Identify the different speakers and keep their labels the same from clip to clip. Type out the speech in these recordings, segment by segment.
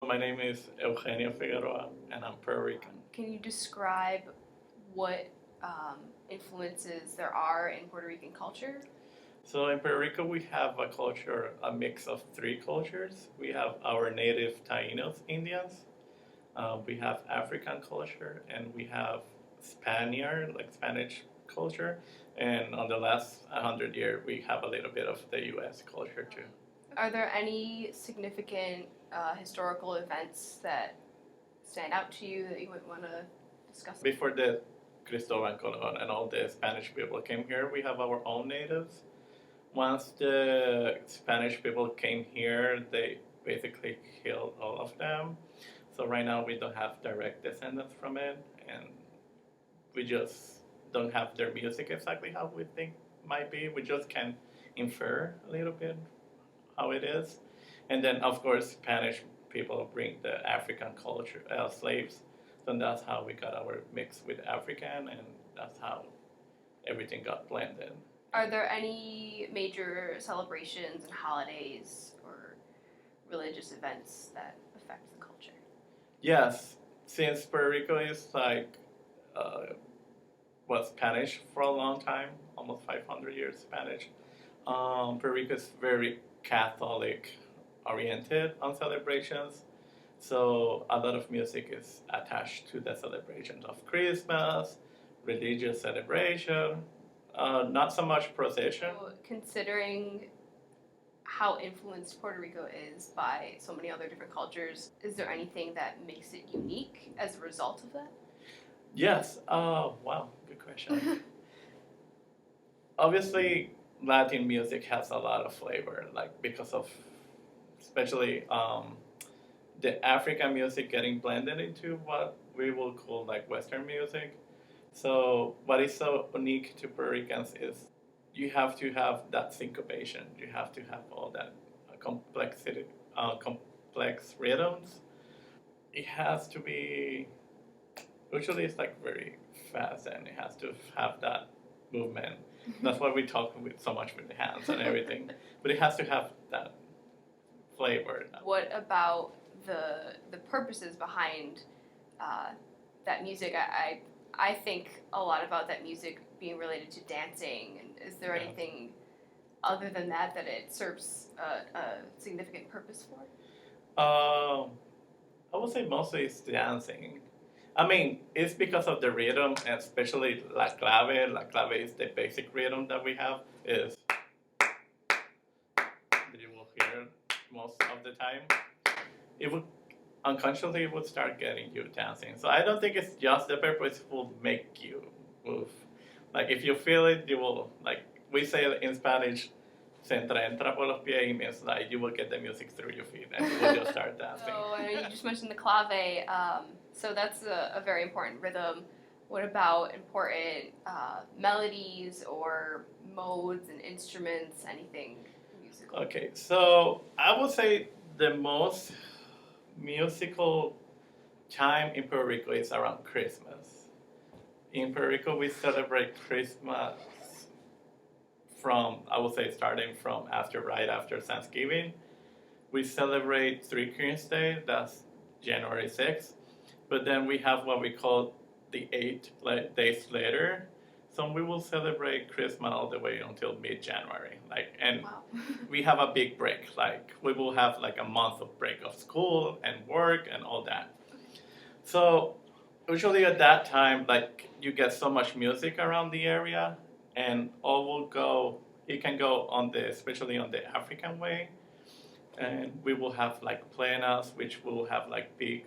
Speaker 1: My name is Eugenio Figueroa, and I'm Puerto Rican.
Speaker 2: Can you describe what influences there are in Puerto Rican culture?
Speaker 1: So in Puerto Rico, we have a culture, a mix of three cultures. We have our native Taínos, Indians. We have African culture, and we have Spaniard, like Spanish culture. And on the last 100 years, we have a little bit of the U.S. culture too.
Speaker 2: Are there any significant historical events that stand out to you that you would want to discuss?
Speaker 1: Before the Cristobal Colon and all the Spanish people came here, we have our own natives. Once the Spanish people came here, they basically killed all of them. So right now we don't have direct descendants from it, and we just don't have their music exactly how we think might be. We just can infer a little bit how it is. And then, of course, Spanish people bring the African culture, slaves. So that's how we got our mix with African, and that's how everything got blended.
Speaker 2: Are there any major celebrations and holidays or religious events that affect the culture?
Speaker 1: Yes, since Puerto Rico is like was Spanish for a long time, almost 500 years Spanish. Puerto Rico is very Catholic oriented on celebrations, so a lot of music is attached to the celebrations of Christmas, religious celebration. Not so much procession.
Speaker 2: So, considering how influenced Puerto Rico is by so many other different cultures, is there anything that makes it unique as a result of that?
Speaker 1: Yes. Wow, good question. Obviously, Latin music has a lot of flavor, like because of, especially the African music getting blended into what we will call like Western music. So what is so unique to Puerto Ricans is you have to have that syncopation. You have to have all that complexity, complex rhythms. It has to be, usually it's like very fast, and it has to have that movement. That's why we talk with so much with the hands and everything. But it has to have that flavor.
Speaker 2: What about the purposes behind that music? I think a lot about that music being related to dancing. And is there anything other than that it serves a significant purpose for?
Speaker 1: I would say mostly it's dancing. I mean, it's because of the rhythm, and especially La Clave. La Clave is the basic rhythm that we have. Is that you will hear most of the time. It would unconsciously it would start getting you dancing. So I don't think it's just the purpose will make you move. Like if you feel it, you will, like we say in Spanish, se entra por los pies, means like you will get the music through your feet and you will just start dancing.
Speaker 2: So I know you just mentioned the clave, so that's a very important rhythm. What about important melodies or modes and instruments, anything musical?
Speaker 1: Okay, so I would say the most musical time in Puerto Rico is around Christmas. In Puerto Rico, we celebrate Christmas from, I would say, starting from right after Thanksgiving. We celebrate Three Kings Day, that's January 6th. But then we have what we call the 8 days later. So we will celebrate Christmas all the way until mid-January.
Speaker 2: Wow.
Speaker 1: We have a big break. Like we will have like a month of break of school and work and all that. So usually at that time, like you get so much music around the area, and all will go. It can go on especially on the African way, and we will have like plenas, which will have like big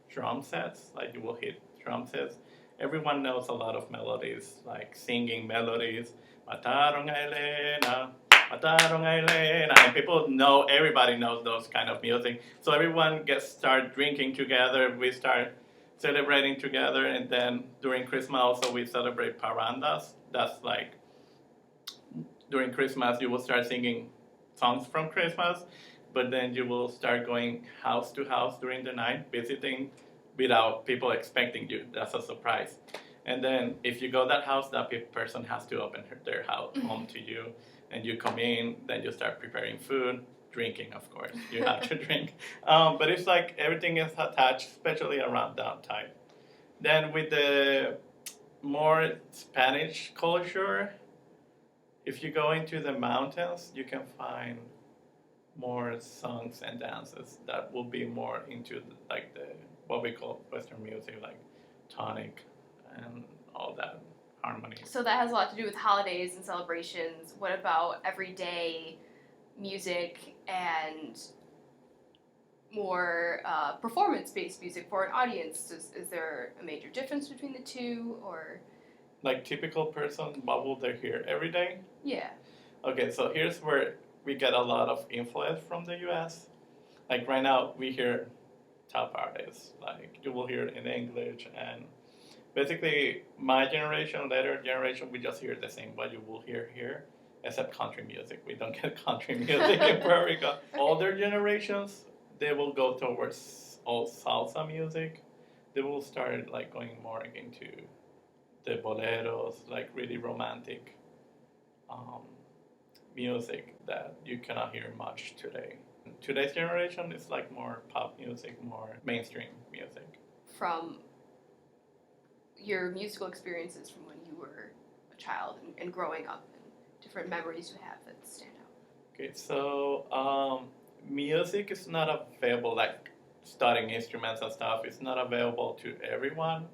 Speaker 1: drum sets. Like you will hit drum sets. Everyone knows a lot of melodies, like singing melodies. Mataron a Elena, mataron a Elena. And everybody knows those kind of music. So everyone start drinking together. We start celebrating together. And then during Christmas also we celebrate parandas. That's like, during Christmas you will start singing songs from Christmas. But then you will start going house to house during the night, visiting without people expecting you. That's a surprise. And then if you go that house, that person has to open their home to you. And you come in, then you start preparing food, drinking, of course. You have to drink. But it's like everything is attached, especially around downtime. Then with the more Spanish culture, if you go into the mountains, you can find more songs and dances that will be more into like the what we call Western music, like tonic and all that harmony.
Speaker 2: So that has a lot to do with holidays and celebrations. What about everyday music and more performance-based music for an audience? Is there a major difference between the two, or?
Speaker 1: Like typical person, what will they hear every day?
Speaker 2: Yeah.
Speaker 1: Okay, so here's where we get a lot of influence from the US. Like right now, we hear top artists. Like you will hear it in English, and basically my generation, later generation, we just hear the same what you will hear here, except country music. We don't get country music in Puerto Rico.
Speaker 2: Okay.
Speaker 1: Older generations, they will go towards all salsa music. They will start like going more into the boleros, like really romantic music that you cannot hear much today. Today's generation is like more pop music, more mainstream music.
Speaker 2: From your musical experiences from when you were a child and growing up, and different memories you have that stand out.
Speaker 1: Okay, so music is not available, like studying instruments and stuff, it's not available to everyone.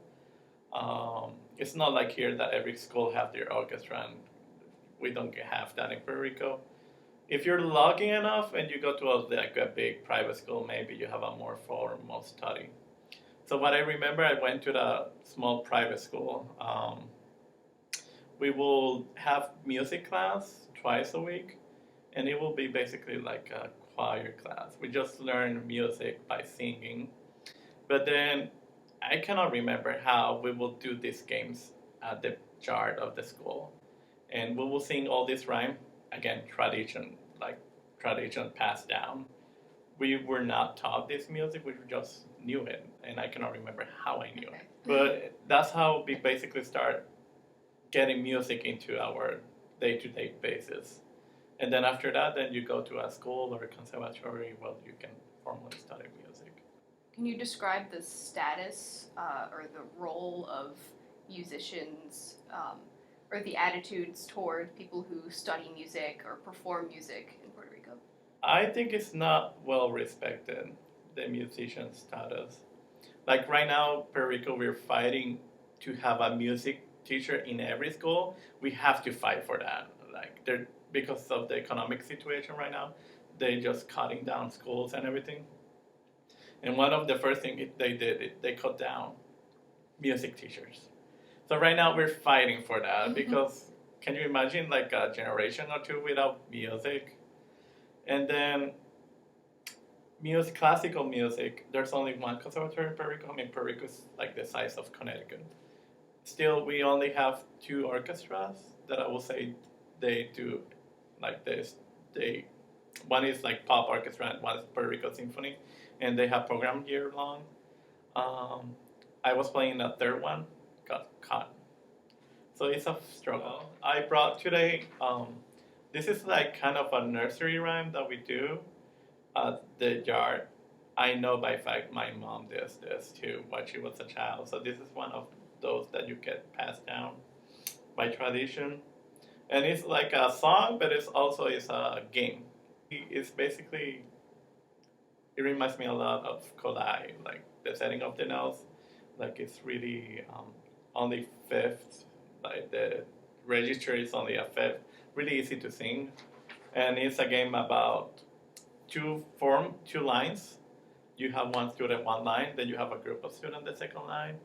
Speaker 1: It's not like here that every school have their orchestra, and we don't have that in Puerto Rico. If you're lucky enough and you go to a big private school, maybe you have a more formal study. So what I remember, I went to the small private school. We will have music class twice a week, and it will be basically like a choir class. We just learn music by singing. But then I cannot remember how we will do these games at the yard of the school. And we will sing all this rhyme, again, tradition passed down. We were not taught this music, we just knew it, and I cannot remember how I knew it. But that's how we basically start getting music into our day-to-day basis. And then after that, then you go to a school or a conservatory where you can formally study music.
Speaker 2: Can you describe the status or the role of musicians or the attitudes toward people who study music or perform music in Puerto Rico?
Speaker 1: I think it's not well respected, the musician status. Like right now, Puerto Rico, we're fighting to have a music teacher in every school. We have to fight for that. Like they're because of the economic situation right now, they just cutting down schools and everything. And one of the first things they did, they cut down music teachers. So right now we're fighting for that because can you imagine like a generation or two without music? And then classical music, there's only one conservatory in Puerto Rico. I mean, Puerto Rico is like the size of Connecticut. Still, we only have 2 orchestras that I will say they do like this. One is like pop orchestra and one is Puerto Rico Symphony, and they have program year long. I was playing a third one, got caught. So it's a struggle. I brought today, this is like kind of a nursery rhyme that we do at the yard. I know by fact my mom does this too when she was a child. So this is one of those that you get passed down by tradition. And it's like a song, but it's a game. It's basically, it reminds me a lot of Kolai, like the setting of the notes. Like it's really only fifth, like the register is only a fifth. Really easy to sing. And it's a game about 2 lines. You have one student, one line, then you have a group of students, the second line.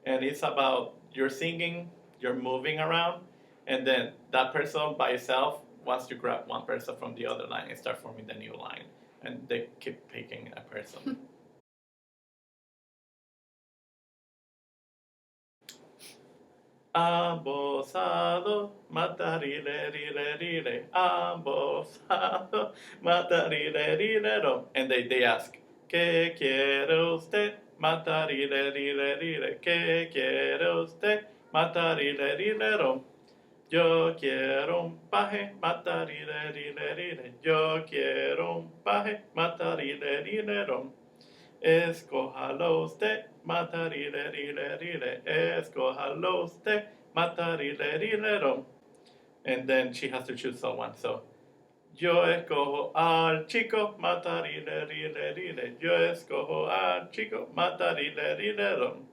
Speaker 1: And it's about you're singing, you're moving around, and then that person by itself wants to grab one person from the other line and start forming the new line. And they keep picking a person. Ambosado, matarile, rile, rile, ambosado, matarile, rile, ro. And they ask, ¿Qué quiere usted? Matarile, rile, rile, ¿qué quiere usted? Matarile, rile, ro. Yo quiero un paje, matarile. Yo quiero un paje, matarile. Escójalo usted, matarile. Escójalo usted, matarile. And then she has to choose someone. So, yo escojo al chico, matarile. Yo escojo al chico, matarile.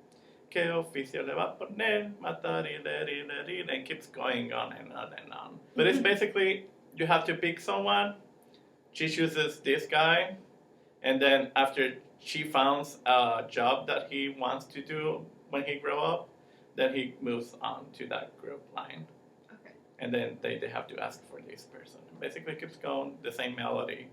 Speaker 1: ¿Qué oficio le va a poner? Matarile. And keeps going on and on and on. But it's basically, you have to pick someone. She chooses this guy. And then after she finds a job that he wants to do when he grow up, then he moves on to that group line.
Speaker 2: Okay.
Speaker 1: And then they have to ask for this person. Basically keeps going the same melody.